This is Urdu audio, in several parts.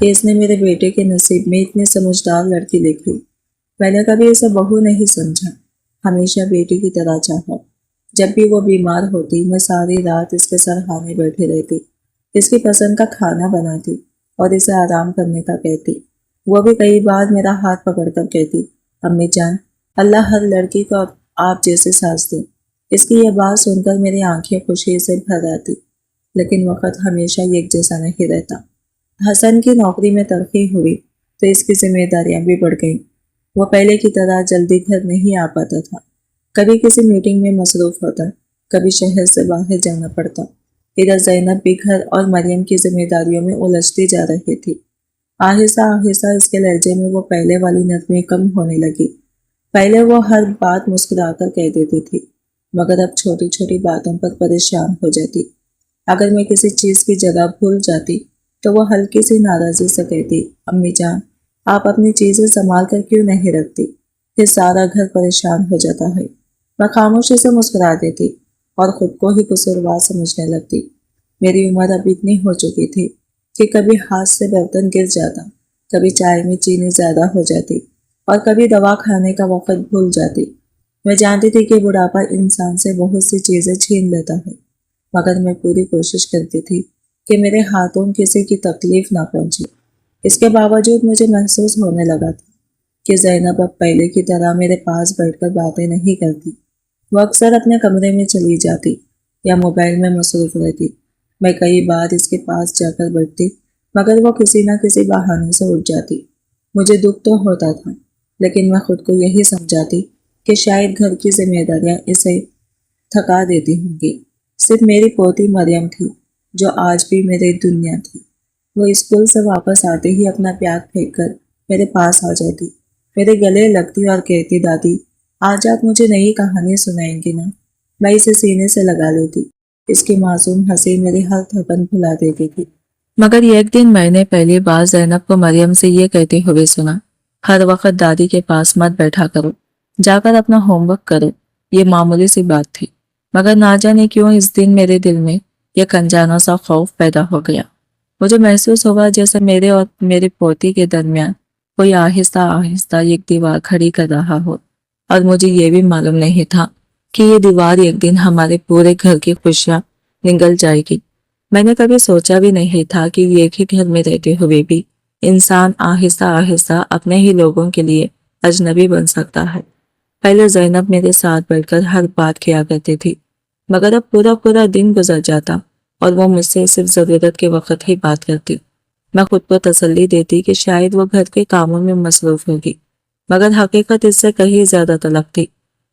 کہ اس نے میرے بیٹے کے نصیب میں اتنی سمجھدار لڑکی لکھی۔ میں نے کبھی اسے بہو نہیں سمجھا، ہمیشہ بیٹی کی طرح چاہا۔ جب بھی وہ بیمار ہوتی میں ساری رات اس کے سرہانے بیٹھی رہتی، اس کی پسند کا کھانا بناتی اور اسے آرام کرنے کا کہتی۔ وہ بھی کئی بار میرا ہاتھ پکڑ کر کہتی، امی جان، اللہ ہر لڑکی کو آپ جیسے ساز دے۔ اس کی یہ بات سن کر میری آنکھیں خوشی سے بھر آتی، لیکن وقت ہمیشہ ایک جیسا نہیں رہتا۔ حسن کی نوکری میں ترقی ہوئی تو اس کی ذمہ داریاں بھی بڑھ گئیں۔ وہ پہلے کی طرح جلدی گھر نہیں آ پاتا تھا، کبھی کسی میٹنگ میں مصروف ہوتا، کبھی شہر سے باہر جانا پڑتا۔ ادھر زینب بھی گھر اور مریم کی ذمہ داریوں میں الجھتی جا رہی تھی۔ آہستہ آہستہ اس کے لہجے میں وہ پہلے والی نرمی کم ہونے لگی۔ پہلے وہ ہر بات مسکرا کر کہہ دیتی تھی، مگر اب چھوٹی چھوٹی باتوں پر پریشان ہو جاتی۔ اگر میں کسی چیز کی جگہ بھول جاتی تو وہ ہلکی سی ناراضی سے کہتی، امی جان، آپ اپنی چیزیں سنبھال کر کیوں نہیں رکھتی؟ پھر سارا گھر پریشان ہو جاتا ہے۔ میں خاموشی سے مسکرا دیتی اور خود کو ہی قصوروار سمجھنے لگتی۔ میری عمر اب اتنی ہو چکی تھی کہ کبھی ہاتھ سے برتن گر جاتا، کبھی چائے میں چینی زیادہ ہو جاتی اور کبھی دوا کھانے کا وقت بھول جاتی۔ میں جانتی تھی کہ بڑھاپا انسان سے بہت سی چیزیں چھین لیتا ہے، مگر میں پوری کوشش کرتی تھی کہ میرے ہاتھوں کسی کی تکلیف نہ پہنچے۔ اس کے باوجود مجھے محسوس ہونے لگا تھا کہ زینب اب پہلے کی طرح میرے پاس بیٹھ کر باتیں نہیں کرتی۔ وہ اکثر اپنے کمرے میں چلی جاتی یا موبائل میں مصروف رہتی۔ میں کئی بار اس کے پاس جا کر بیٹھتی، مگر وہ کسی نہ کسی بہانے سے اٹھ جاتی۔ مجھے دکھ تو ہوتا تھا، لیکن میں خود کو یہی سمجھاتی کہ شاید گھر کی ذمہ داریاں اسے تھکا دیتی ہوں گی۔ صرف میری پوتی مریم تھی جو آج بھی میری دنیا تھی۔ وہ اسکول سے واپس آتے ہی اپنا بیگ پھینک کر میرے پاس آ جاتی، میرے گلے لگتی اور کہتی، دادی، آج آپ مجھے نئی کہانی سنائیں گی نا؟ میں اسے سینے سے لگا لیتی۔ اس کی معصوم ہنسی میری ہر تھکن بھلا دیتی تھی۔ مگر ایک دن میں نے پہلی بار زینب کو مریم سے یہ کہتے ہوئے سنا، ہر وقت دادی کے پاس مت بیٹھا کرو، جا کر اپنا ہوم ورک کرو۔ یہ معمولی سی بات تھی، مگر نہ جانے کیوں اس دن میرے دل میں ایک انجانا سا خوف پیدا ہو گیا۔ مجھے محسوس ہوا جیسے میرے اور میری پوتی کے درمیان کوئی آہستہ آہستہ ایک دیوار کھڑی کر رہا ہو، اور مجھے یہ بھی معلوم نہیں تھا کہ یہ دیوار ایک دن ہمارے پورے گھر کی خوشیاں نگل جائے گی۔ میں نے کبھی سوچا بھی نہیں تھا کہ ایک ہی گھر میں رہتے ہوئے بھی انسان آہستہ آہستہ اپنے ہی لوگوں کے لیے اجنبی بن سکتا ہے۔ پہلے زینب میرے ساتھ بیٹھ کر ہر بات کیا کرتی تھی، مگر اب پورا پورا دن گزر جاتا اور وہ مجھ سے صرف ضرورت کے وقت ہی بات کرتی۔ میں خود کو تسلی دیتی کہ شاید وہ گھر کے کاموں میں مصروف ہوگی، مگر حقیقت اس سے کہیں زیادہ تلخ تھی۔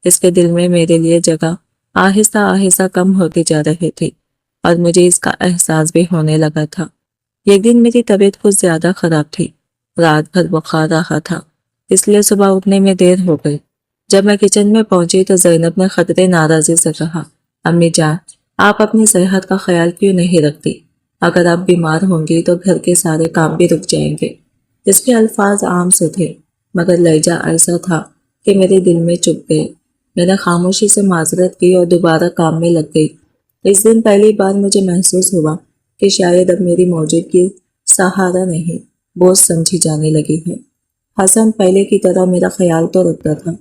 اس کے دل میں میرے لیے جگہ آہستہ آہستہ کم ہوتی جا رہی تھی، اور مجھے اس کا احساس بھی ہونے لگا تھا۔ ایک دن میری طبیعت کچھ زیادہ خراب تھی، رات بھر بخار رہا تھا، اس لیے صبح اٹھنے میں دیر ہو گئی۔ جب میں کچن میں پہنچی تو زینب نے خطرے ناراضی سے کہا، امی جان، آپ اپنی صحت کا خیال کیوں نہیں رکھتی؟ اگر آپ بیمار ہوں گی تو گھر کے سارے کام بھی رک جائیں گے۔ اس کے الفاظ عام سے تھے، مگر لہجہ ایسا تھا کہ میرے دل میں چپ گئے۔ میں نے خاموشی سے معذرت کی اور دوبارہ کام میں لگ گئی۔ اس دن پہلی بار مجھے محسوس ہوا کہ شاید اب میری موجودگی سہارا نہیں، بوجھ سمجھی جانے لگی ہے۔ حسن پہلے کی طرح میرا خیال تو رکھتا تھا،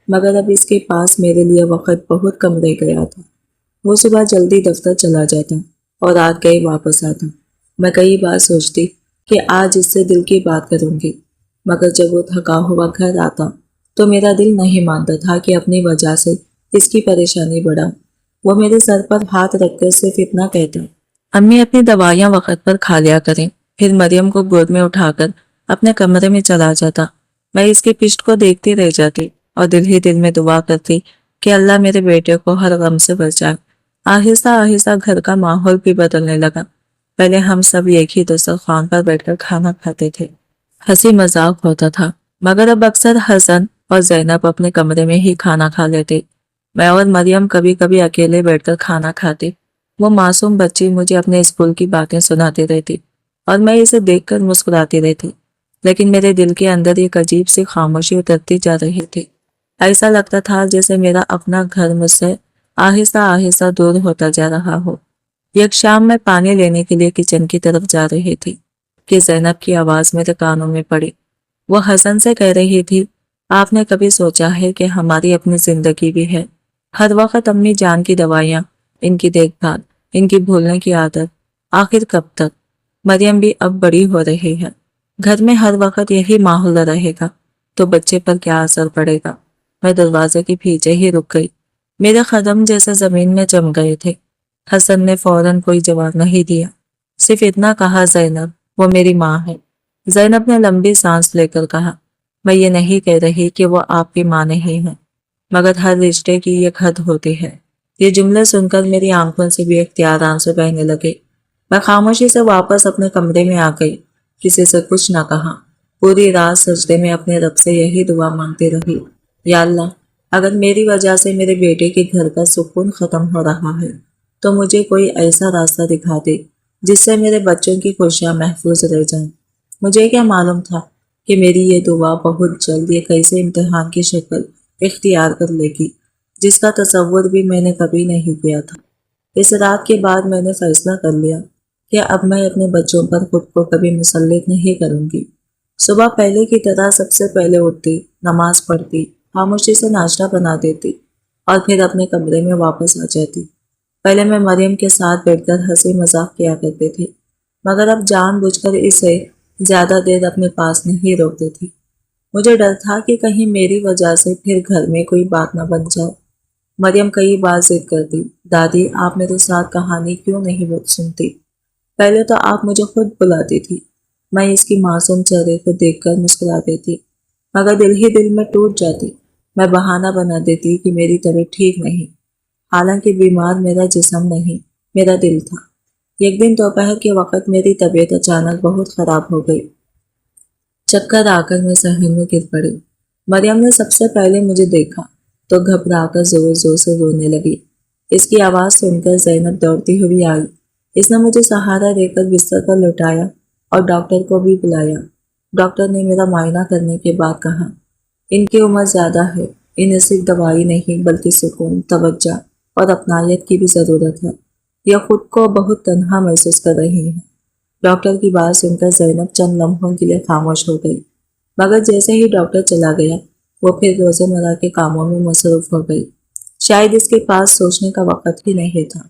مگر اب اس کے پاس میرے لیے وقت بہت کم رہ گیا تھا۔ وہ صبح جلدی دفتر چلا جاتا اور رات گئے واپس آتا۔ میں کئی بار سوچتی کہ آج اس سے دل کی بات کروں گی، مگر جب وہ تھکا ہوا گھر آتا تو میرا دل نہیں مانتا تھا کہ اپنی وجہ سے اس کی پریشانی بڑھاؤں۔ وہ میرے سر پر ہاتھ رکھ کر صرف اتنا کہتا، امی اپنی دوائیاں وقت پر کھا لیا کریں۔ پھر مریم کو گود میں اٹھا کر اپنے کمرے میں چلا جاتا۔ میں اس کی پشت کو دیکھتی رہ جاتی اور دل ہی دل میں دعا کرتی کہ اللہ میرے بیٹے کو ہر غم سے بچائے۔ آہستہ آہستہ گھر کا ماحول بھی بدلنے لگا۔ پہلے ہم سب ایک ہی دسترخوان پر بیٹھ کر کھانا کھاتے تھے، ہنسی مذاق ہوتا تھا، مگر اب اکثر حسن اور زینب اپنے کمرے میں ہی کھانا کھا لیتے۔ میں اور مریم کبھی کبھی اکیلے بیٹھ کر کھانا کھاتے۔ وہ معصوم بچی مجھے اپنے اسکول کی باتیں سناتی رہتی اور میں اسے دیکھ کر مسکراتی رہتی، لیکن میرے دل کے اندر ایک عجیب سی خاموشی اترتی جا رہی تھی۔ ایسا لگتا تھا جیسے میرا اپنا گھر مجھ سے آہستہ آہستہ دور ہوتا جا رہا ہو۔ ایک شام میں پانی لینے کے لیے کچن کی طرف جا رہی تھی کہ زینب کی آواز میرے کانوں میں پڑی۔ وہ حسن سے کہہ رہی تھی، آپ نے کبھی سوچا ہے کہ ہماری اپنی زندگی بھی ہے؟ ہر وقت امی جان کی دوائیاں، ان کی دیکھ بھال، ان کی بھولنے کی عادت، آخر کب تک؟ مریم بھی اب بڑی ہو رہی ہے، گھر میں ہر وقت یہی ماحول رہے گا تو بچے پر کیا اثر پڑے گا؟ میں دروازے کے پیچھے ہی رک گئی، میرے قدم جیسے زمین میں جم گئے تھے۔ حسن نے فوراً کوئی جواب نہیں دیا، صرف اتنا کہا، زینب وہ میری ماں ہے۔ زینب نے لمبی سانس لے کر کہا، میں یہ نہیں کہہ رہی کہ وہ آپ کی ماں نہیں ہے، مگر ہر رشتے کی ایک حد ہوتی ہے۔ یہ جملے سن کر میری آنکھوں سے بھی اختیار آنسو بہنے لگے۔ میں خاموشی سے واپس اپنے کمرے میں آ گئی، کسی سے کچھ نہ کہا، پوری رات سجدے میں اپنے رب سے یہی دعا مانگتی رہی، یا اللہ، اگر میری وجہ سے میرے بیٹے کے گھر کا سکون ختم ہو رہا ہے تو مجھے کوئی ایسا راستہ دکھا دے جس سے میرے بچوں کی خوشیاں محفوظ رہ جائیں۔ مجھے کیا معلوم تھا کہ میری یہ دعا بہت جلد ایک ایسے امتحان کی شکل اختیار کر لے گی جس کا تصور بھی میں نے کبھی نہیں کیا تھا۔ اس رات کے بعد میں نے فیصلہ کر لیا کہ اب میں اپنے بچوں پر خود کو کبھی مسلط نہیں کروں گی۔ صبح پہلے کی طرح سب سے پہلے اٹھتی، نماز پڑھتی، خاموشی سے ناشتہ بنا دیتی اور پھر اپنے کمرے میں واپس آ جاتی۔ پہلے میں مریم کے ساتھ بیٹھ کر ہنسی مذاق کیا کرتی تھی، مگر اب جان بوجھ کر اسے زیادہ دیر اپنے پاس نہیں روکتی تھی۔ مجھے ڈر تھا کہ کہیں میری وجہ سے پھر گھر میں کوئی بات نہ بن جائے۔ مریم کئی بار ضد کرتی، دادی آپ میرے ساتھ کہانی کیوں نہیں سنتی؟ پہلے تو آپ مجھے خود بلاتی تھی۔ میں اس کی معصوم چہرے کو دیکھ کر مسکرا دیتی، مگر دل ہی دل میں ٹوٹ جاتی۔ میں بہانہ بنا دیتی کہ میری طبیعت ٹھیک نہیں، حالانکہ بیمار میرا جسم نہیں، میرا دل تھا۔ ایک دن دوپہر کے وقت میری طبیعت اچانک بہت خراب ہو گئی، چکر آ کر میں صحن میں گر پڑی۔ مریم نے سب سے پہلے مجھے دیکھا تو گھبرا کر زور زور سے رونے لگی۔ اس کی آواز سن کر زینب دوڑتی ہوئی آئی۔ اس نے مجھے سہارا دے کر بستر پر لٹایا اور ڈاکٹر کو بھی بلایا۔ ڈاکٹر نے میرا معائنہ کرنے کے بعد کہا، ان کی عمر زیادہ ہے، انہیں صرف دوائی نہیں بلکہ سکون، توجہ اور اپنائیت کی بھی ضرورت ہے۔ یہ خود کو بہت تنہا محسوس کر رہی ہیں۔ ڈاکٹر کی بات سن کر زینب چند لمحوں کے لیے خاموش ہو گئی، مگر جیسے ہی ڈاکٹر چلا گیا وہ پھر روزمرہ کے کاموں میں مصروف ہو گئی۔ شاید اس کے پاس سوچنے کا وقت ہی نہیں تھا،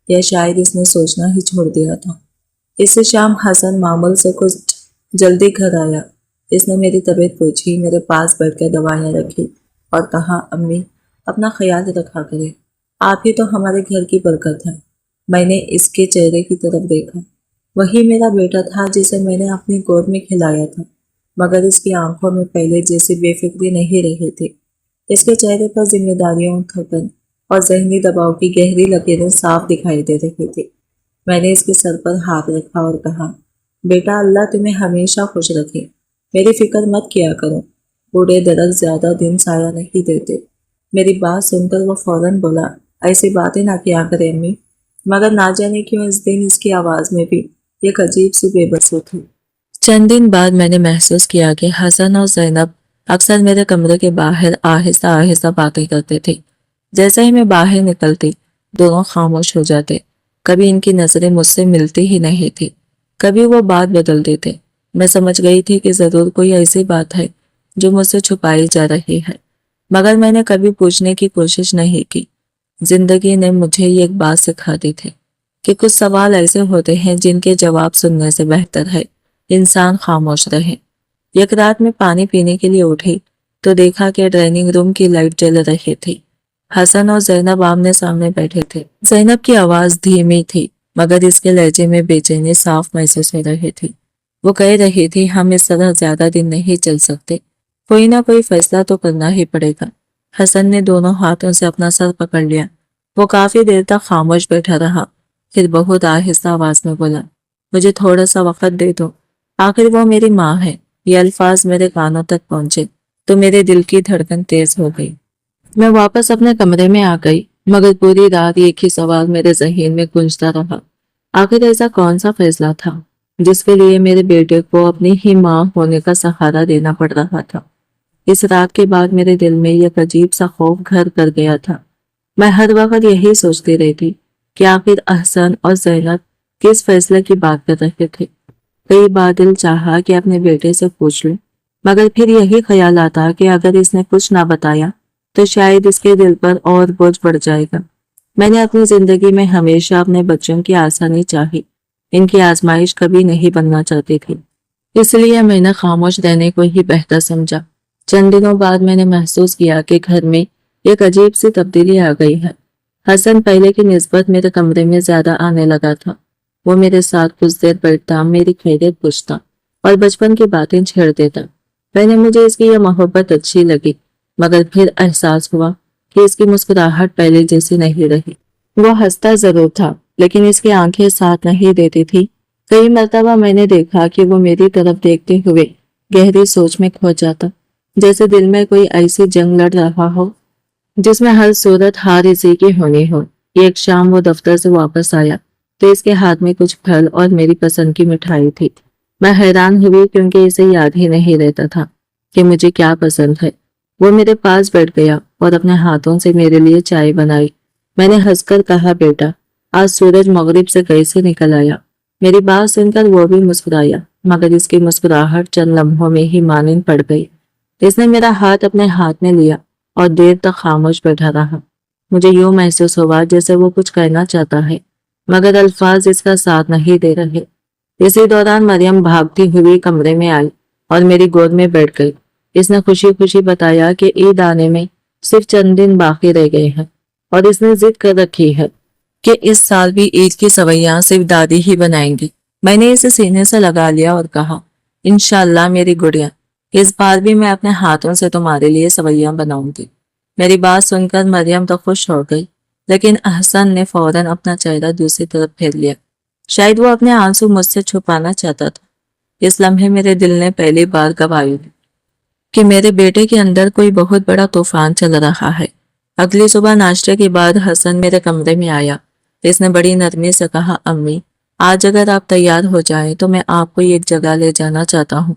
یا شاید اس نے سوچنا ہی چھوڑ دیا تھا۔ اس شام حسن معمول سے کچھ جلدی گھر آیا۔ اس نے میری طبیعت پوچھی، میرے پاس بیٹھ کر دوائیاں رکھی اور کہا، امی اپنا خیال رکھا کرے، آپ ہی تو ہمارے گھر کی برکت ہے۔ میں نے اس کے چہرے کی طرف دیکھا، وہی میرا بیٹا تھا جسے میں نے اپنی گود میں کھلایا تھا، مگر اس کی آنکھوں میں پہلے جیسی بے فکری نہیں رہی تھی۔ اس کے چہرے پر ذمہ داریوں، تھکن اور ذہنی دباؤ کی گہری لکیریں صاف دکھائی دے رہی تھی۔ میں نے اس کے سر پر ہاتھ رکھا اور کہا، بیٹا اللہ تمہیں ہمیشہ خوش رکھے، میری فکر مت کیا کرو، بوڑھے درخت زیادہ دن سایہ نہیں دیتے۔ میری بات سن کر وہ فوراً بولا، ایسی باتیں نہ کیا کرے امی، مگر نہ جانے کیوں اس دن اس کی آواز میں بھی ایک عجیب سی بے بسی تھی۔ چند دن بعد میں نے محسوس کیا کہ حسن اور زینب اکثر میرے کمرے کے باہر آہستہ آہستہ باتیں کرتے تھے۔ جیسے ہی میں باہر نکلتی دونوں خاموش ہو جاتے، کبھی ان کی نظریں مجھ سے ملتی ہی نہیں تھی، کبھی وہ بات بدل دیتے۔ میں سمجھ گئی تھی کہ ضرور کوئی ایسی بات ہے جو مجھ سے چھپائی جا رہی ہے، مگر میں نے کبھی پوچھنے کی کوشش نہیں کی۔ زندگی نے مجھے یہ ایک بات سکھا دی تھی کہ کچھ سوال ایسے ہوتے ہیں جن کے جواب سننے سے بہتر ہے انسان خاموش رہے۔ ایک رات میں پانی پینے کے لیے اٹھی تو دیکھا کہ ڈرائننگ روم کی لائٹ جل رہی تھی۔ حسن اور زینب آمنے سامنے بیٹھے تھے۔ زینب کی آواز دھیمی تھی، مگر اس کے لہجے میں بے چینی صاف محسوس ہو رہی تھی۔ وہ کہہ رہی تھی، ہم اس طرح زیادہ دن نہیں چل سکتے، کوئی نہ کوئی فیصلہ تو کرنا ہی پڑے گا۔ حسن نے دونوں ہاتھوں سے اپنا سر پکڑ لیا۔ وہ کافی دیر تک خاموش بیٹھا رہا، پھر بہت آہستہ آواز میں بولا، مجھے تھوڑا سا وقت دے دو، آخر وہ میری ماں ہے۔ یہ الفاظ میرے کانوں تک پہنچے تو میرے دل کی دھڑکن تیز ہو گئی۔ میں واپس اپنے کمرے میں آ گئی، مگر پوری رات ایک ہی سوال میرے ذہن میں گونجتا رہا، آخر ایسا کون سا فیصلہ تھا جس کے لیے میرے بیٹے کو اپنی ہی ماں ہونے کا سہارا دینا پڑ رہا تھا؟ اس رات کے بعد میرے دل میں ایک عجیب سا خوف گھر کر گیا تھا۔ میں ہر وقت یہی سوچتی رہتی کہ آخر احسن اور زینب کس فیصلے کی بات کر رہے تھے۔ کئی بار دل چاہا کہ اپنے بیٹے سے پوچھ لوں، مگر پھر یہی خیال آتا کہ اگر اس نے کچھ نہ بتایا تو شاید اس کے دل پر اور بوجھ بڑھ جائے گا۔ میں نے اپنی زندگی میں ہمیشہ اپنے بچوں کی آسانی چاہی، ان کی آزمائش کبھی نہیں بننا چاہتی تھی، اس لیے میں نے خاموش رہنے کو ہی بہتر سمجھا۔ چند دنوں بعد میں نے محسوس کیا کہ گھر میں ایک عجیب سی تبدیلی آ گئی ہے۔ حسن پہلے کی نسبت میرے کمرے میں زیادہ آنے لگا تھا۔ وہ میرے ساتھ کچھ دیر بیٹھتا، میری خیریت پوچھتا اور بچپن کی باتیں چھیڑ دیتا۔ پہلے مجھے اس کی یہ محبت اچھی لگی، مگر پھر احساس ہوا کہ اس کی مسکراہٹ پہلے جیسی نہیں رہی۔ وہ ہنستا ضرور تھا، لیکن اس کی آنکھیں ساتھ نہیں دیتی تھی۔ کئی مرتبہ میں نے دیکھا کہ وہ میری طرف دیکھتے ہوئے گہری سوچ میں کھو جاتا، جیسے دل میں کوئی ایسی جنگ لڑ رہا ہو جس میں ہر صورت ہار اسی کی ہونی ہو۔ ایک شام وہ دفتر سے واپس آیا تو اس کے ہاتھ میں کچھ پھل اور میری پسند کی مٹھائی تھی۔ میں حیران ہوئی کیونکہ اسے یاد ہی نہیں رہتا تھا کہ مجھے کیا پسند ہے۔ وہ میرے پاس بیٹھ گیا اور اپنے ہاتھوں سے میرے لیے چائے بنائی۔ میں نے ہنس کر کہا، بیٹا آج سورج مغرب سے کیسے نکل آیا؟ میری بات سن کر وہ بھی مسکرایا، مگر اس کی مسکراہٹ چند لمحوں میں ہی مانند پڑ گئی۔ اس نے میرا ہاتھ اپنے ہاتھ میں لیا اور دیر تک خاموش بیٹھا رہا۔ مجھے یوں محسوس ہوا جیسے وہ کچھ کہنا چاہتا ہے، مگر الفاظ اس کا ساتھ نہیں دے رہے۔ اسی دوران مریم بھاگتی ہوئی کمرے میں آئی اور میری گود میں بیٹھ گئی۔ اس نے خوشی خوشی بتایا کہ عید آنے میں صرف چند دن باقی رہ گئے ہیں اور اس نے ضد کر رکھی ہے کہ اس سال بھی عید کی سویاں صرف دادی ہی بنائیں گی۔ میں نے اسے سینے سے لگا لیا اور کہا، انشاءاللہ میری گڑیا، اس بار بھی میں اپنے ہاتھوں سے تمہارے لیے سویاں بناؤں گی۔ میری بات سن کر مریم تو خوش ہو گئی، لیکن احسن نے فوراً اپنا چہرہ دوسری طرف پھیر لیا۔ شاید وہ اپنے آنسو مجھ سے چھپانا چاہتا تھا۔ اس لمحے میرے دل نے پہلی بار گواہی دی کہ میرے بیٹے کے اندر کوئی بہت بڑا طوفان چل رہا ہے۔ اگلی صبح ناشتے کے بعد حسن میرے کمرے میں آیا۔ اس نے بڑی نرمی سے کہا، امی آج اگر آپ تیار ہو جائیں تو میں آپ کو ایک جگہ لے جانا چاہتا ہوں۔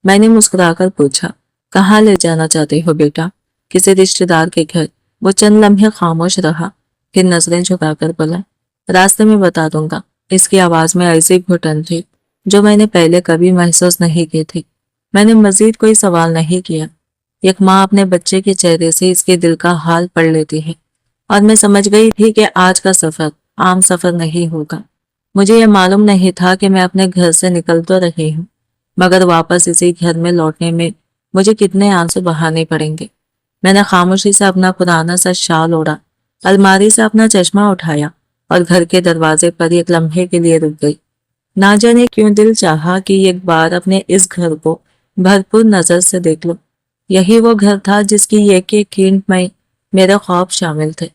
میں نے مسکرا کر پوچھا، کہاں لے جانا چاہتے ہو بیٹا؟ کسی رشتہ دار کے گھر۔ وہ چند لمحے خاموش رہا، پھر نظریں جھکا کر بولا، راستے میں بتا دوں گا۔ اس کی آواز میں ایسی گھٹن تھی جو میں نے پہلے کبھی محسوس نہیں کی تھی۔ میں نے مزید کوئی سوال نہیں کیا۔ ایک ماں اپنے بچے کے چہرے سے اس کے دل کا حال پڑھ لیتی ہے، اور میں سمجھ گئی تھی کہ آج کا سفر عام سفر نہیں ہوگا۔ مجھے یہ معلوم نہیں تھا کہ میں اپنے گھر سے نکل تو رہی ہوں، مگر واپس اسی گھر میں لوٹنے میں مجھے کتنے آنسو بہانے پڑیں گے۔ میں نے خاموشی سے اپنا پرانا سا شال اوڑھا، الماری سے اپنا چشمہ اٹھایا اور گھر کے دروازے پر ایک لمحے کے لیے رک گئی۔ نہ جانے کیوں دل چاہا کہ ایک بار اپنے اس گھر کو بھرپور نظر سے دیکھ لو۔ یہی وہ گھر تھا جس کی ایک ایک اینٹ میں میرے خواب شامل تھے۔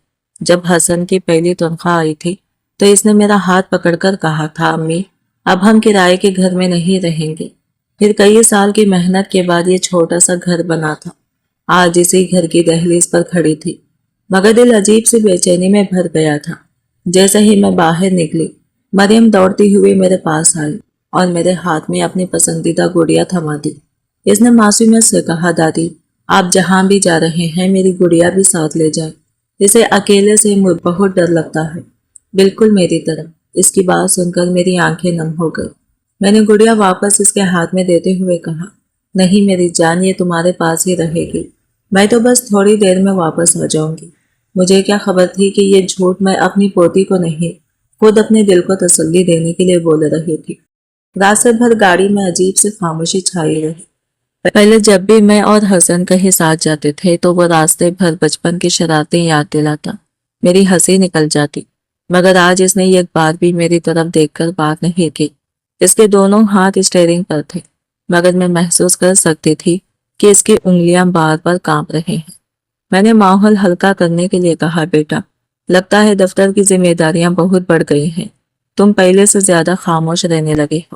جب حسن کی پہلی تنخواہ آئی تھی تو اس نے میرا ہاتھ پکڑ کر کہا تھا، امی اب ہم کرائے کے گھر میں نہیں رہیں گے۔ پھر کئی سال کی محنت کے بعد یہ چھوٹا سا گھر بنا تھا۔ آج اسی گھر کی دہلیز پر کھڑی تھی، مگر دل عجیب سی بے چینی میں بھر گیا تھا۔ جیسے ہی میں باہر نکلی، مریم دوڑتی ہوئی میرے پاس آئی اور میرے ہاتھ میں اپنی پسندیدہ گڑیا تھما دی۔ اس نے معصومیت سے کہا، دادی آپ جہاں بھی جا رہے ہیں میری گڑیا بھی ساتھ لے جائیں، اسے اکیلے سے بہت ڈر لگتا ہے، بالکل میری طرح۔ اس کی بات سن کر میری آنکھیں نم ہو گئی۔ میں نے گڑیا واپس اس کے ہاتھ میں دیتے ہوئے کہا، نہیں میری جان، یہ تمہارے پاس ہی رہے گی، میں تو بس تھوڑی دیر میں واپس آ جاؤں گی۔ مجھے کیا خبر تھی کہ یہ جھوٹ میں اپنی پوتی کو نہیں، خود اپنے دل کو تسلی دینے کے لیے بول رہی تھی۔ راستے بھر گاڑی میں عجیب سے خاموشی چھائی رہی۔ پہلے جب بھی میں اور حسن کہیں ساتھ جاتے تھے تو وہ راستے بھر بچپن کی شرارتیں یاد دلاتا، میری ہنسی نکل جاتی، مگر آج اس نے ایک بار بھی میری طرف دیکھ کر بات نہیں کی۔ اس کے دونوں ہاتھ اسٹیئرنگ پر تھے، مگر میں محسوس کر سکتی تھی کہ اس کی انگلیاں بار بار کانپ رہے ہیں۔ میں نے ماحول ہلکا کرنے کے لیے کہا، بیٹا لگتا ہے دفتر کی ذمہ داریاں بہت بڑھ گئی ہیں، تم پہلے سے زیادہ خاموش رہنے لگے ہو۔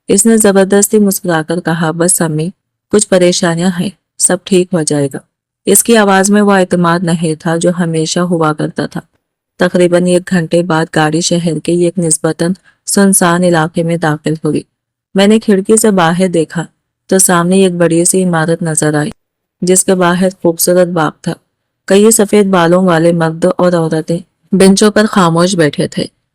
اس نے زبردستی مسکرا کر کہا، بس امی کچھ پریشانیاں ہیں، سب ٹھیک ہو جائے گا۔ اس کی آواز میں وہ اعتماد نہیں تھا جو ہمیشہ ہوا کرتا تھا۔ تقریباً 1 گھنٹے بعد گاڑی شہر کے ایک نسبتاً سنسان علاقے میں داخل ہوئی۔ میں نے کھڑکی سے باہر دیکھا تو سامنے ایک بڑی سی عمارت نظر آئی جس کے باہر خوبصورت باغ تھا۔ کئی سفید بالوں والے مرد اور عورتیں بینچوں پر خاموش بیٹھے تھے۔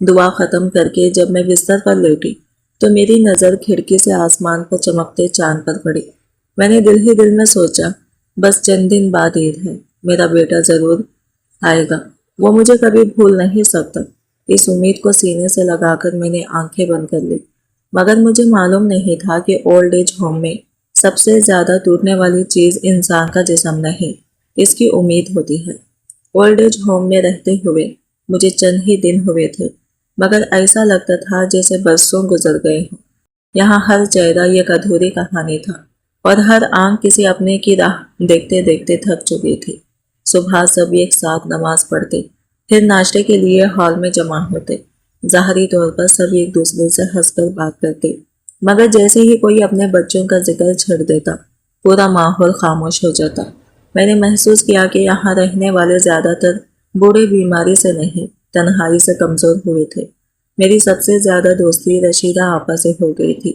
دعا ختم کر کے جب میں بستر پر لیٹی تو میری نظر کھڑکی سے آسمان پر چمکتے چاند پر پڑی۔ میں نے دل ہی دل میں سوچا، بس چند دن بعد عید ہے، میرا بیٹا ضرور آئے گا، وہ مجھے کبھی بھول نہیں سکتا۔ اس امید کو سینے سے لگا کر میں نے آنکھیں بند کر لی، مگر مجھے معلوم نہیں تھا کہ اولڈ ایج ہوم میں سب سے زیادہ ٹوٹنے والی چیز انسان کا جسم نہیں، اس کی امید ہوتی ہے۔ اولڈ ایج ہوم میں رہتے ہوئے مجھے چند ہی دن ہوئے تھے، مگر ایسا لگتا تھا جیسے برسوں گزر گئے ہوں۔ یہاں ہر چہرہ ایک ادھوری کہانی تھا، اور ہر آنکھ کسی اپنے کی راہ دیکھتے دیکھتے تھک چکی تھی۔ صبح سب ایک ساتھ نماز پڑھتے، پھر ناشتے کے لیے ہال میں جمع ہوتے۔ ظاہری طور پر سب ایک دوسرے سے ہنس کر بات کرتے، مگر جیسے ہی کوئی اپنے بچوں کا ذکر چھڑ دیتا، پورا ماحول خاموش ہو جاتا۔ میں نے محسوس کیا کہ یہاں رہنے والے زیادہ تر بوڑھے بیماری سے نہیں، تنہائی سے کمزور ہوئے تھے۔ میری سب سے زیادہ دوستی رشیدہ آپا سے ہو گئی تھی۔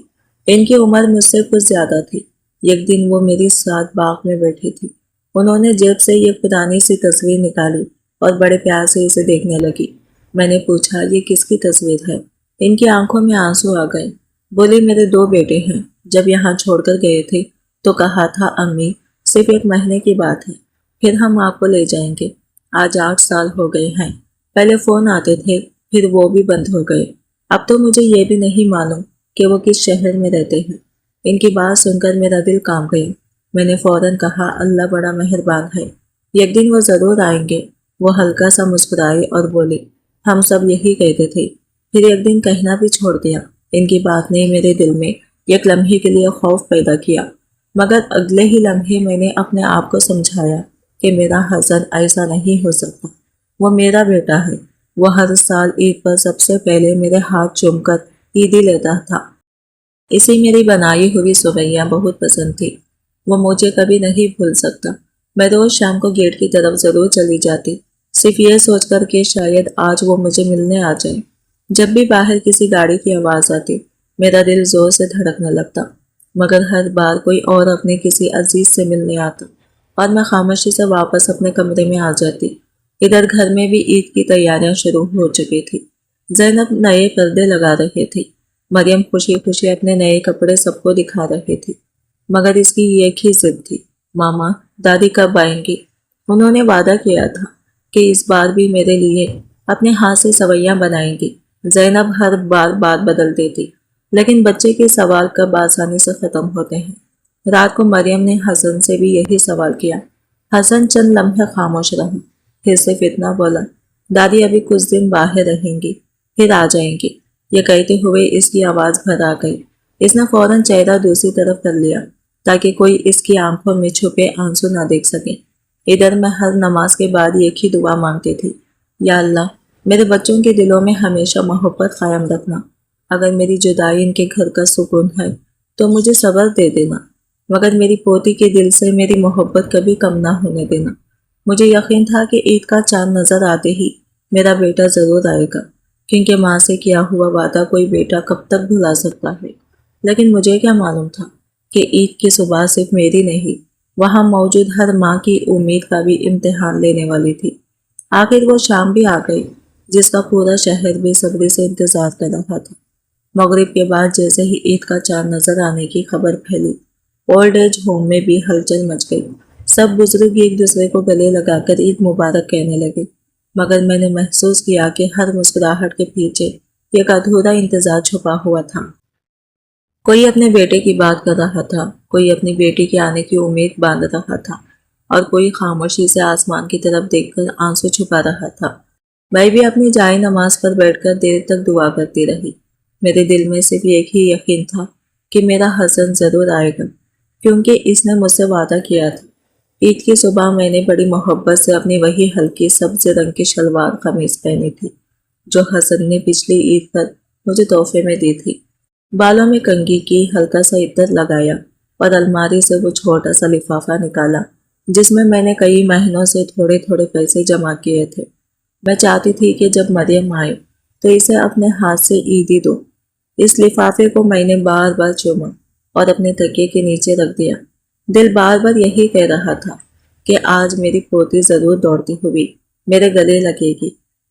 ان کی عمر مجھ سے کچھ زیادہ تھی۔ ایک دن وہ میری ساتھ باغ میں بیٹھی تھی۔ انہوں نے جیب سے ایک پرانی سی تصویر نکالی اور بڑے پیار سے اسے دیکھنے لگی۔ میں نے پوچھا، یہ کس کی تصویر ہے؟ ان کی آنکھوں میں آنسو آ گئے۔ بولی، میرے 2 بیٹے ہیں، جب یہاں چھوڑ کر گئے تھے تو کہا تھا امی صرف 1 مہینے کی بات ہے، پھر ہم آپ کو لے جائیں گے۔ آج 8 سال ہو گئے ہیں۔ پہلے فون آتے تھے، پھر وہ بھی بند ہو گئے۔ اب تو مجھے یہ بھی نہیں معلوم کہ وہ کس شہر میں رہتے ہیں۔ ان کی بات سن کر میرا دل کانپ گیا۔ میں نے فوراً کہا، اللہ بڑا مہربان ہے، ایک دن وہ ضرور آئیں گے۔ وہ ہلکا سا مسکرائی اور بولی، ہم سب یہی کہتے تھے، پھر ایک دن کہنا بھی چھوڑ دیا۔ ان کی بات نے میرے دل میں ایک لمحے کے لیے خوف پیدا کیا، مگر اگلے ہی لمحے میں نے اپنے آپ کو سمجھایا کہ میرا حسن ایسا نہیں ہو سکتا۔ وہ میرا بیٹا ہے۔ وہ ہر سال عید پر سب سے پہلے میرے ہاتھ چوم کر عیدی لیتا تھا۔ اسے میری بنائی ہوئی سویاں بہت پسند تھی۔ وہ مجھے کبھی نہیں بھول سکتا۔ میں روز شام کو گیٹ کی طرف ضرور چلی جاتی، صرف یہ سوچ کر کہ شاید آج وہ مجھے ملنے آ جائے۔ جب بھی باہر کسی گاڑی کی آواز آتی، میرا دل زور سے دھڑکنے لگتا، مگر ہر بار کوئی اور اپنے کسی عزیز سے ملنے آتا اور میں خاموشی سے واپس اپنے کمرے میں آ جاتی۔ ادھر گھر میں بھی عید کی تیاریاں شروع ہو چکی تھی۔ زینب نئے پردے لگا رہے تھی، مریم خوشی خوشی اپنے نئے کپڑے سب کو دکھا رہی تھی، مگر اس کی ایک ہی ضد تھی، ماما دادی کب آئیں گی؟ انہوں نے وعدہ کیا تھا کہ اس بار بھی میرے لیے اپنے ہاتھ سے سویاں بنائیں گی۔ زینب ہر بار بات بدل دیتی، لیکن بچے کے سوال کب آسانی سے ختم ہوتے ہیں۔ رات کو مریم نے حسن سے بھی یہی سوال کیا۔ حسن چند لمحے خاموش رہا، پھر صرف اتنا بولا، دادی ابھی کچھ دن باہر رہیں گی، پھر آ جائیں گی۔ یہ کہتے ہوئے اس کی آواز بھر آ گئی۔ اس نے فوراً چہرہ دوسری طرف کر لیا تاکہ کوئی اس کی آنکھوں میں چھپے آنسو نہ دیکھ سکے۔ ادھر میں ہر نماز کے بعد ایک ہی دعا مانگتی تھی، یا اللہ میرے بچوں کے دلوں میں ہمیشہ محبت قائم رکھنا۔ اگر میری جدائی ان کے گھر کا سکون ہے تو مجھے صبر دے دینا، مگر میری پوتی کے دل سے میری محبت کبھی کم نہ ہونے دینا۔ مجھے یقین تھا کہ عید کا چاند نظر آتے ہی میرا بیٹا ضرور آئے گا، کیونکہ ماں سے کیا ہوا وعدہ کوئی بیٹا کب تک بھلا سکتا ہے۔ لیکن مجھے کیا معلوم تھا کہ عید کی صبح صرف میری نہیں، وہاں موجود ہر ماں کی امید کا بھی امتحان لینے والی تھی۔ آخر وہ شام بھی آ گئی جس کا پورا شہر بے صبری سے انتظار کر رہا تھا۔ مغرب کے بعد جیسے ہی عید کا چاند نظر آنے کی خبر پھیلی، اولڈ ایج ہوم میں بھی ہلچل مچ گئی۔ سب بزرگ ایک دوسرے کو گلے لگا کر عید مبارک کہنے لگے، مگر میں نے محسوس کیا کہ ہر مسکراہٹ کے پیچھے ایک ادھورا انتظار چھپا ہوا تھا۔ کوئی اپنے بیٹے کی بات کر رہا تھا، کوئی اپنی بیٹی کے آنے کی امید باندھ رہا تھا، اور کوئی خاموشی سے آسمان کی طرف دیکھ کر آنسو چھپا رہا تھا۔ میں بھی اپنی جائے نماز پر بیٹھ کر دیر تک دعا کرتی رہی۔ میرے دل میں صرف ایک ہی یقین تھا کہ میرا حسن ضرور آئے گا، کیونکہ اس نے مجھ سے وعدہ کیا تھا۔ عید کی صبح میں نے بڑی محبت سے اپنی وہی ہلکی سبز رنگ کی شلوار قمیض پہنی تھی جو حسن نے پچھلی عید پر مجھے تحفے میں دی تھی۔ بالوں میں کنگھی کی، ہلکا سا عطر لگایا اور الماری سے وہ چھوٹا سا لفافہ نکالا جس میں نے کئی مہینوں سے تھوڑے تھوڑے پیسے جمع کیے تھے۔ میں چاہتی تھی کہ جب مریم آئے تو اسے اپنے ہاتھ سے عیدی دو۔ اس لفافے کو میں نے بار بار چوما اور اپنے تکیے کے نیچے رکھ دیا۔ دل بار بار یہی کہہ رہا تھا کہ آج میری پوتی ضرور دوڑتی ہوئی میرے گلے لگے گی۔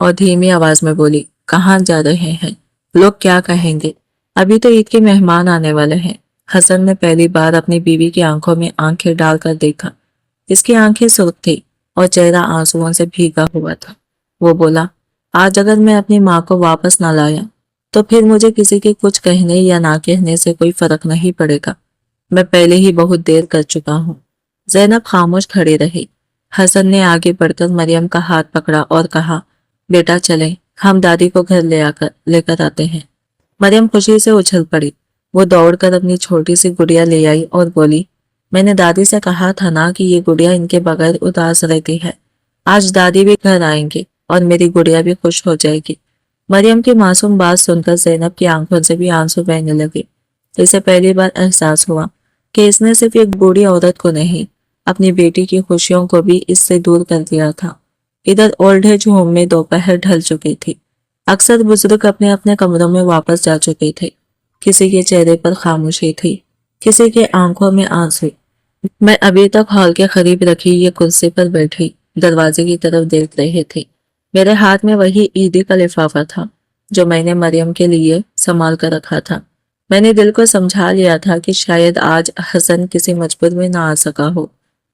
اور دھیمی آواز میں بولی، کہاں جا رہے ہیں؟ لوگ کیا کہیں گے؟ ابھی تو عید کے مہمان آنے والے ہیں۔ حسن نے پہلی بار اپنی بیوی کی آنکھوں میں آنکھیں ڈال کر دیکھا۔ اس کی آنکھیں سرخ تھی اور چہرہ آنسوؤں سے بھیگا ہوا تھا۔ وہ بولا، آج اگر میں اپنی ماں کو واپس نہ لایا تو پھر مجھے کسی کے کچھ کہنے یا نہ کہنے سے کوئی فرق نہیں پڑے گا۔ میں پہلے ہی بہت دیر کر چکا ہوں۔ زینب خاموش کھڑی رہی۔ حسن نے آگے بڑھ کر مریم کا ہاتھ پکڑا اور کہا، بیٹا چلیں، ہم دادی کو گھر لے کر آتے ہیں۔ مریم خوشی سے اچھل پڑی۔ وہ دوڑ کر اپنی چھوٹی سی گڑیا لے آئی اور بولی، میں نے دادی سے کہا تھا نا کہ یہ گڑیا ان کے بغیر اداس رہتی ہے۔ آج دادی بھی گھر آئیں گے اور میری گڑیا بھی خوش ہو جائے گی۔ مریم کی معصوم بات سن کر زینب کی آنکھوں سے بھی آنسو بہنے لگے۔ اسے پہلی بار احساس ہوا کہ اس نے صرف ایک بوڑھی عورت کو نہیں، اپنی بیٹی کی خوشیوں کو بھی اس سے دور کر دیا تھا۔ ادھر اولڈ ایج ہوم میں دوپہر ڈھل چکی تھی۔ اکثر بزرگ اپنے اپنے کمروں میں واپس جا چکے تھے۔ کسی کے چہرے پر خاموشی تھی، کسی کے آنکھوں میں آنسو۔ میں ابھی تک ہال کے قریب رکھی یہ کرسی پر بیٹھی دروازے کی طرف دیکھ رہی تھی۔ میرے ہاتھ میں وہی عیدی کا لفافہ تھا جو میں نے مریم کے لیے سنبھال کر رکھا تھا۔ میں نے دل کو سمجھا لیا تھا کہ شاید آج حسن کسی مجبور میں نہ آ سکا ہو۔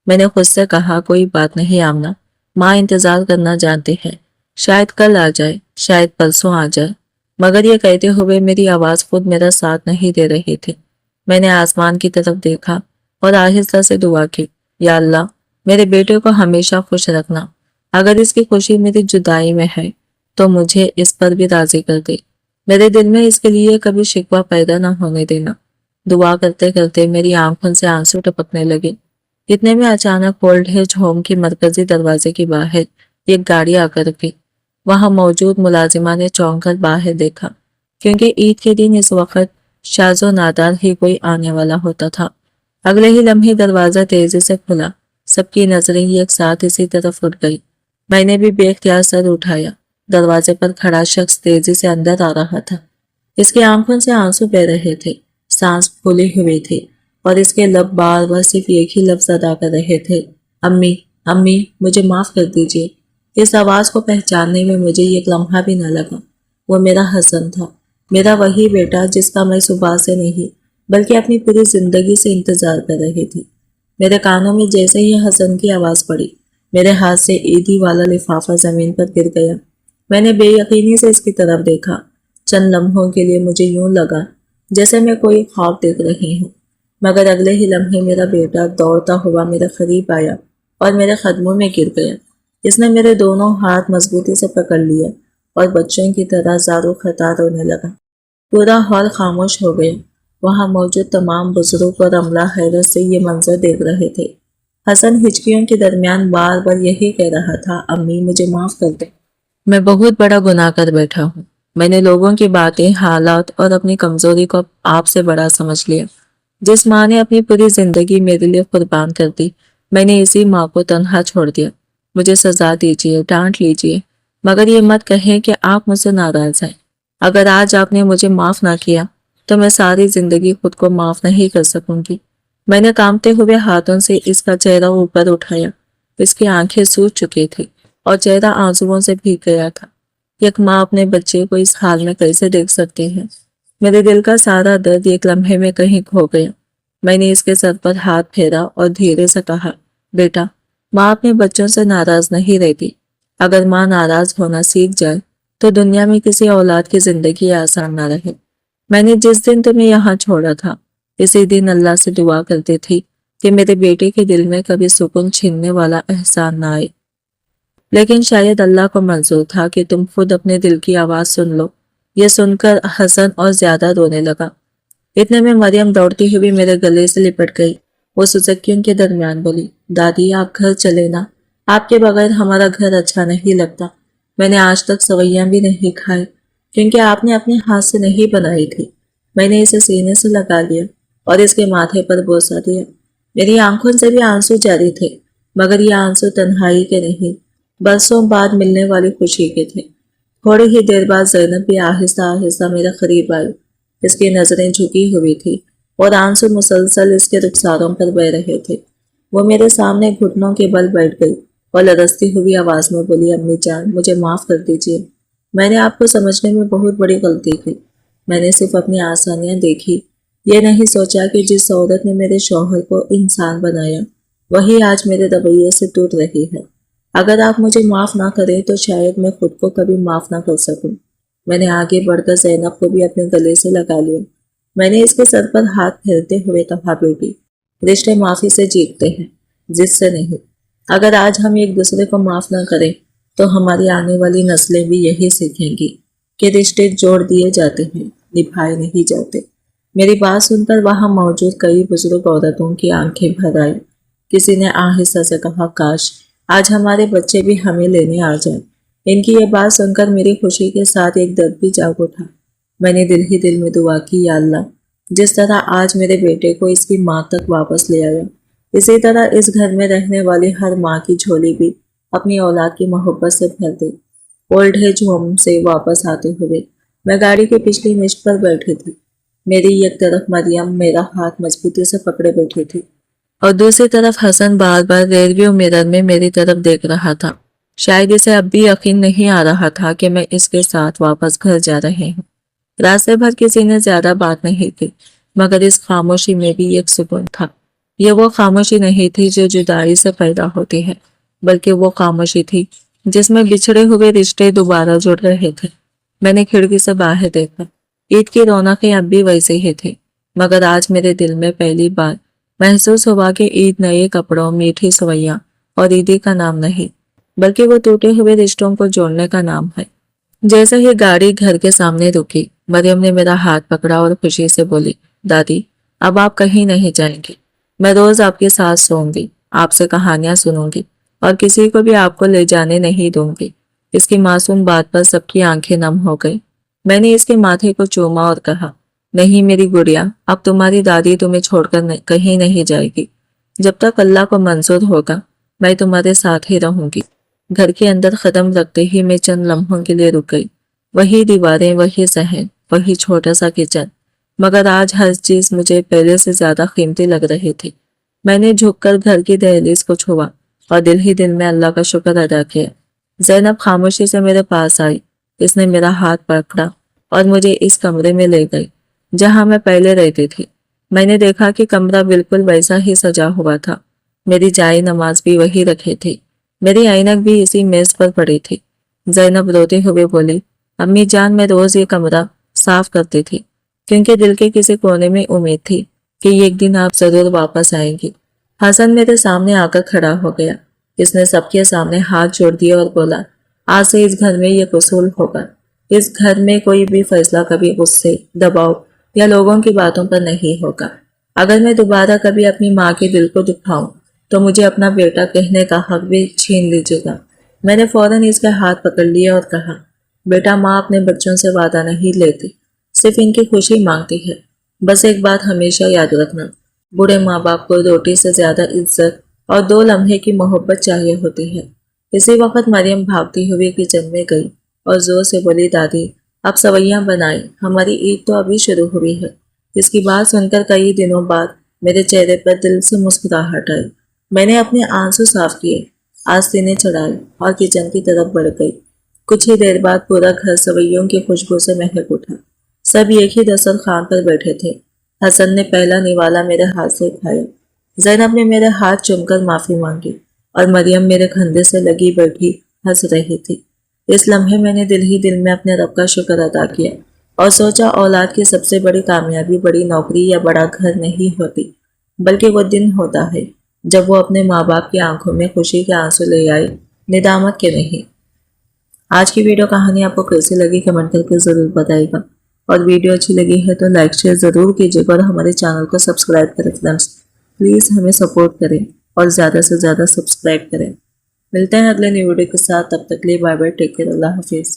میں نے خود سے کہا، کوئی بات نہیں آمنہ، ماں انتظار کرنا جانتی ہے، شاید کل آ جائے، شاید پرسوں آ جائے۔ مگر یہ کہتے ہوئے میری آواز خود میرا ساتھ نہیں دے رہی تھی۔ میں نے آسمان کی طرف دیکھا اور آہستہ سے دعا کی، یا اللہ، میرے بیٹے کو ہمیشہ خوش رکھنا۔ اگر اس کی خوشی میری جدائی میں ہے تو مجھے اس پر بھی راضی کر دے۔ میرے دل میں اس کے لیے کبھی شکوہ پیدا نہ ہونے دینا۔ دعا کرتے کرتے میری آنکھوں سے آنسو ٹپکنے لگے۔ اتنے میں اچانک اولڈ ایج ہوم کی مرکزی دروازے کے باہر ایک گاڑی آ کر رکی۔ وہاں موجود ملازمہ نے چونک کر باہر دیکھا، کیونکہ عید کے دن اس وقت شاذ و نادر ہی کوئی آنے والا ہوتا تھا۔ اگلے ہی لمحے دروازہ تیزی سے کھلا، سب کی نظریں ایک ساتھ اسی طرف اٹھ گئی۔ میں نے بھی بے اختیار سر اٹھایا۔ دروازے پر کھڑا شخص تیزی سے اندر آ رہا تھا۔ اس کی آنکھوں سے آنسو بہہ رہے تھے، سانس پھولی ہوئی تھی اور اس کے لب بار بار صرف ایک ہی لفظ ادا کر رہے تھے، امی، امی، مجھے معاف کر دیجیے۔ اس آواز کو پہچاننے میں مجھے ایک لمحہ بھی نہ لگا۔ وہ میرا حسن تھا، میرا وہی بیٹا جس کا میں صبح سے نہیں بلکہ اپنی پوری زندگی سے انتظار کر رہی تھی۔ میرے کانوں میں جیسے ہی حسن کی آواز پڑی، میرے ہاتھ سے عیدی والا لفافہ زمین پر گر گیا۔ میں نے بے یقینی سے اس کی طرف دیکھا۔ چند لمحوں کے لیے مجھے یوں لگا جیسے میں کوئی خواب دیکھ رہی ہوں، مگر اگلے ہی لمحے میرا بیٹا دوڑتا ہوا میرے قریب آیا اور میرے قدموں میں گر گیا۔ اس نے میرے دونوں ہاتھ مضبوطی سے پکڑ لیا اور بچوں کی طرح زاروں خطا رونے لگا۔ پورا ہال خاموش ہو گیا۔ وہاں موجود تمام بزرگ اور عملہ حیرت سے یہ منظر دیکھ رہے تھے۔ حسن ہچکیوں کے درمیان بار بار یہی کہہ رہا تھا، امی، مجھے معاف کر دیں، میں بہت بڑا گناہ کر بیٹھا ہوں۔ میں نے لوگوں کی باتیں، حالات اور اپنی کمزوری کو آپ سے بڑا سمجھ لیا۔ جس ماں نے اپنی پوری زندگی میرے لیے قربان کر دی، میں نے اسی ماں کو تنہا چھوڑ دیا۔ مجھے سزا دیجیے، ڈانٹ لیجیے، مگر یہ مت کہیں کہ آپ مجھ سے ناراض ہیں۔ اگر آج آپ نے مجھے معاف نہ کیا تو میں ساری زندگی خود کو معاف نہیں کر سکوں گی۔ میں نے کانپتے ہوئے ہاتھوں سے اس کا چہرہ اوپر اٹھایا۔ اس کی آنکھیں سوج چکی تھی اور چہرہ آنسوؤں سے بھیگ گیا تھا۔ ایک ماں اپنے بچے کو اس حال میں کیسے دیکھ سکتی ہے؟ میرے دل کا سارا درد ایک لمحے میں کہیں کھو گیا۔ میں نے اس کے سر پر ہاتھ پھیرا اور دھیرے سے کہا، بیٹا، ماں اپنے بچوں سے ناراض نہیں رہتی۔ اگر ماں ناراض ہونا سیکھ جائے تو دنیا میں کسی اولاد کی زندگی آسان نہ رہے۔ میں نے جس دن تمہیں یہاں چھوڑا تھا، اسی دن اللہ سے دعا کرتی تھی کہ میرے بیٹے کے دل میں کبھی سکون چھیننے والا احسان نہ آئے، لیکن شاید اللہ کو منظور تھا کہ تم خود اپنے دل کی آواز سن لو۔ یہ سن کر حسن اور زیادہ رونے لگا۔ اتنے میں مریم دوڑتی ہوئی میرے گلے سے لپٹ گئی۔ وہ سسکیوں کے درمیان بولی، دادی، آپ گھر چلے نا، آپ کے بغیر ہمارا گھر اچھا نہیں لگتا۔ میں نے آج تک سویاں بھی نہیں کھائے کیونکہ آپ نے اپنے ہاتھ سے نہیں بنائی تھی۔ میں نے اسے سینے سے لگا لیا اور اس کے ماتھے پر بوسہ دیا۔ میری آنکھوں سے بھی آنسو جاری تھے، مگر یہ آنسو تنہائی کے نہیں، برسوں بعد ملنے والی خوشی کے تھے۔ تھوڑی ہی دیر بعد زینب بھی آہستہ آہستہ میرے قریب آئی۔ اس کی نظریں جھکی ہوئی تھی اور آنسو مسلسل اس کے رخساروں پر بہہ رہے تھے۔ وہ میرے سامنے گھٹنوں کے بل بیٹھ گئی اور لرزتی ہوئی آواز میں بولی، امی جان مجھے معاف کر دیجیے، میں نے آپ کو سمجھنے میں بہت بڑی غلطی کی۔ میں نے صرف اپنی آسانیاں دیکھی، یہ نہیں سوچا کہ جس عورت نے میرے شوہر کو انسان بنایا وہی آج میرے رویے سے ٹوٹ رہی ہے۔ اگر آپ مجھے معاف نہ کریں تو شاید میں خود کو کبھی معاف نہ کر سکوں۔ میں نے آگے بڑھ کر زینب کو بھی اپنے گلے سے لگا لیا۔ میں نے اس کے سر پر ہاتھ پھیرتے ہوئے کہا، بیٹی رشتے معافی سے جیتتے ہیں، ضد سے نہیں۔ اگر آج ہم ایک دوسرے کو معاف نہ کریں تو ہماری آنے والی نسلیں بھی یہی سیکھیں گی کہ رشتے جوڑ دیے جاتے ہیں، نبھائے نہیں جاتے۔ میری بات سن کر وہاں موجود کئی بزرگ عورتوں کی آنکھیں بھر آئی۔ کسی نے آہستہ سے کہا، کاش آج ہمارے بچے بھی ہمیں لینے آ جائیں۔ ان کی یہ بات سن کر میری خوشی کے ساتھ ایک درد بھی جاگ اٹھا۔ میں نے دل ہی دل میں دعا کی، یا اللہ جس طرح آج میرے بیٹے کو اس کی ماں تک واپس لے آیا، اسی طرح اس گھر میں رہنے والی ہر ماں کی جھولی بھی اپنی اولاد کی محبت سے بھر دے۔ اولڈ ایج ہوم سے واپس آتے ہوئے میں گاڑی کی پچھلی نشت پر بیٹھی تھی۔ میری ایک طرف مریم میرا ہاتھ مضبوطی سے پکڑے بیٹھی تھی اور دوسری طرف حسن بار بار ریئر مرر میں میری طرف دیکھ رہا تھا۔ شاید اسے اب بھی یقین نہیں آ رہا تھا کہ میں اس کے ساتھ واپس گھر جا رہے ہوں۔ راستے بھر کسی نے زیادہ بات نہیں کی، مگر اس خاموشی میں بھی ایک سکون تھا۔ یہ وہ خاموشی نہیں تھی جو جدائی سے پیدا ہوتی ہے، بلکہ وہ خاموشی تھی جس میں بچھڑے ہوئے رشتے دوبارہ جڑ رہے تھے۔ میں نے کھڑکی سے باہر دیکھا۔ عید کی رونقیں اب بھی ویسے ہی تھی، مگر آج میرے دل میں پہلی بار محسوس ہوا کہ عید نئے کپڑوں، میٹھی سوئیاں اور عیدی کا نام نہیں، بلکہ وہ ٹوٹے ہوئے رشتوں کو جوڑنے کا نام ہے۔ جیسے ہی گاڑی گھر کے سامنے رکی، مریم نے میرا ہاتھ پکڑا اور خوشی سے بولی، دادی اب آپ کہیں نہیں جائیں گی، میں روز آپ کے ساتھ سوؤں گی، آپ سے کہانیاں سنوں گی اور کسی کو بھی آپ کو لے جانے نہیں دوں گی۔ اس کی معصوم بات پر سب کی آنکھیں نم ہو گئی۔ میں نے اس کے ماتھے کو چوما اور کہا، نہیں میری گڑیا، اب تمہاری دادی تمہیں چھوڑ کر کہیں نہیں جائے گی۔ جب تک اللہ کو منظور ہوگا میں تمہارے ساتھ ہی رہوں گی۔ گھر کے اندر قدم رکھتے ہی میں چند لمحوں کے لیے رک گئی۔ وہی دیواریں، وہی صحن، وہی چھوٹا سا کچن، مگر آج ہر چیز مجھے پہلے سے زیادہ قیمتی لگ رہی تھی۔ میں نے جھک کر گھر کی دہلیز کو چھوا اور دل ہی دل میں اللہ کا شکر ادا کیا۔ زینب خاموشی سے میرے پاس آئی، اس نے میرا ہاتھ پکڑا اور مجھے اس کمرے میں لے گئی جہاں میں پہلے رہتی تھی۔ میں نے دیکھا کہ کمرہ بالکل ویسا ہی سجا ہوا تھا، میری جائے نماز بھی وہی رکھی تھی، میری عینک بھی اسی میز پر پڑی تھی۔ زینب روتے ہوئے بولی، امی جان میں روز یہ کمرہ صاف کرتی تھی کیونکہ دل کے کسی کونے میں امید تھی کہ ایک دن آپ ضرور واپس آئیں گی۔ حسن میرے سامنے آ کر کھڑا ہو گیا۔ اس نے سب کے سامنے ہاتھ جوڑ دیے اور بولا، آج سے اس گھر میں یہ اصول ہوگا، اس گھر میں کوئی بھی فیصلہ کبھی غصے، دباؤ یا لوگوں کی باتوں پر نہیں ہوگا۔ اگر میں دوبارہ کبھی اپنی ماں کے دل کو دکھاؤں تو مجھے اپنا بیٹا کہنے کا حق بھی چھین لیجیے گا۔ میں نے فوراً اس کے ہاتھ پکڑ لیا اور کہا، بیٹا ماں اپنے بچوں سے وعدہ نہیں لیتی، صرف ان کی خوشی مانگتی ہے۔ بس ایک بات ہمیشہ یاد رکھنا، بوڑھے ماں باپ کو روٹی سے زیادہ عزت اور 2 لمحے کی محبت چاہیے ہوتی ہے۔ اسی وقت مریم بھاگتی ہوئی کچن میں گئی اور زور سے بولی، دادی اب سویاں بنائیں، ہماری عید تو ابھی شروع ہوئی ہے۔ اس کی بات سن کر کئی دنوں بعد میرے چہرے پر دل سے مسکراہٹ آئی۔ میں نے اپنے آنسو صاف کیے، آستینیں چڑھائی اور کچن کی طرف بڑھ گئی۔ کچھ ہی دیر بعد پورا گھر سویوں کی خوشبو سے مہک اٹھا۔ سب ایک ہی دسترخوان پر بیٹھے تھے۔ حسن نے پہلا نوالا میرے ہاتھ سے کھایا، زینب نے میرے ہاتھ چوم کر معافی مانگی اور مریم میرے کندھے سے لگی بیٹھی ہنس رہی تھی۔ اس لمحے میں نے دل ہی دل میں اپنے رب کا شکر ادا کیا اور سوچا، اولاد کی سب سے بڑی کامیابی بڑی نوکری یا بڑا گھر نہیں ہوتی، بلکہ وہ دن ہوتا ہے جب وہ اپنے ماں باپ کی آنکھوں میں خوشی کے آنسو لے آئے، ندامت کے نہیں۔ آج کی ویڈیو کہانی آپ کو کیسی لگی کمنٹ کر کے ضرور بتائے گا، اور ویڈیو اچھی لگی ہے تو لائک شیئر ضرور کیجیے گا اور ہمارے چینل کو سبسکرائب کریں۔ فرینڈز پلیز ہمیں سپورٹ کریں اور زیادہ سے زیادہ سبسکرائب کریں۔ ملتے ہیں اگلے نیو ویڈیو کے ساتھ، تب تک لیے بائے بائے، ٹیک کیئر، اللہ حافظ۔